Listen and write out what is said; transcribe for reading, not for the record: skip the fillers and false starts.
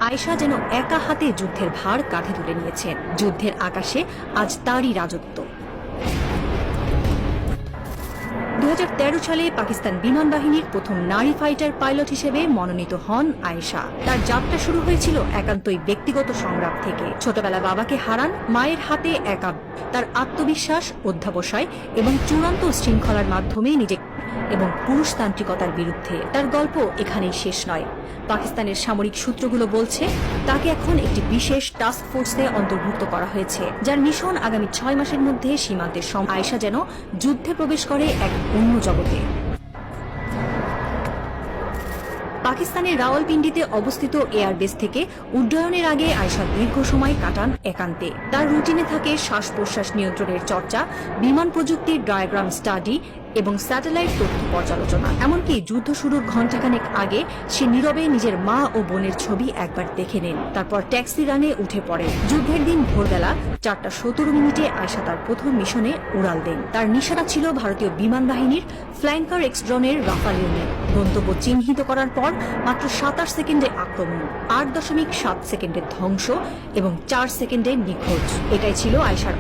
আয়েশা যেন একা হাতে যুদ্ধের ভার কাঁধে তুলে নিয়েছেন। যুদ্ধের আকাশে আজ তারই রাজত্ব। 2013 সালে পাকিস্তান বিমান বাহিনীর প্রথম নারী ফাইটার পাইলট হিসেবে মনোনীত হন আয়েশা। তার যাত্রা শুরু হয়েছিল একান্তই ব্যক্তিগত সংগ্রাম থেকে। ছোটবেলা বাবাকে হারান, মায়ের হাতে একা। তার আত্মবিশ্বাস, অধ্যাবসায় এবং চূড়ান্ত শৃঙ্খলার মাধ্যমে নিজেকে এবং পুরুষতান্ত্রিকতার বিরুদ্ধে তার গল্প এখানেই শেষ নয়। পাকিস্তানের সামরিক সূত্রগুলো বলছে তাকে এখন একটি বিশেষ টাস্ক ফোর্সে অন্তর্ভুক্ত করা হয়েছে, যার মিশন আগামী 6 মাসের মধ্যে সীমান্তের আয়েশা যেন যুদ্ধে প্রবেশ করে এক অন্য জগতে। পাকিস্তানের রাওয়ালপিন্ডিতে অবস্থিত এয়ারবেস থেকে উড্ডয়নের আগে আয়েশা দীর্ঘ সময় কাটান একান্তে। তার রুটিনে থাকে শ্বাস প্রশ্বাস নিয়ন্ত্রণের চর্চা, বিমান প্রযুক্তির ডায়াগ্রাম স্টাডি এবং স্যাটেলাইট তথ্য পর্যালোচনা। এমনকি যুদ্ধ শুরুর ঘণ্টাখানেক আগে সে নীরবে নিজের মা ও বোনের ছবি একবার দেখে নেন, তারপর ট্যাক্সি রানে উঠে পড়ে। যুদ্ধের দিন ভোরবেলা 4:17 আয়েশা তার প্রথম মিশনে উড়াল দেন। তার নিশানা ছিল ভারতীয় বিমান বাহিনীর ফ্ল্যাঙ্কার এক্সড্রনের রাফাল ইউনিট। গন্তব্য চিহ্নিত করার পর মাত্র 27 সেকেন্ডে আক্রমণ, 8.7 সেকেন্ডে ধ্বংস এবং 4 সেকেন্ডে নিখোঁজ। এটাই ছিল আয়েশার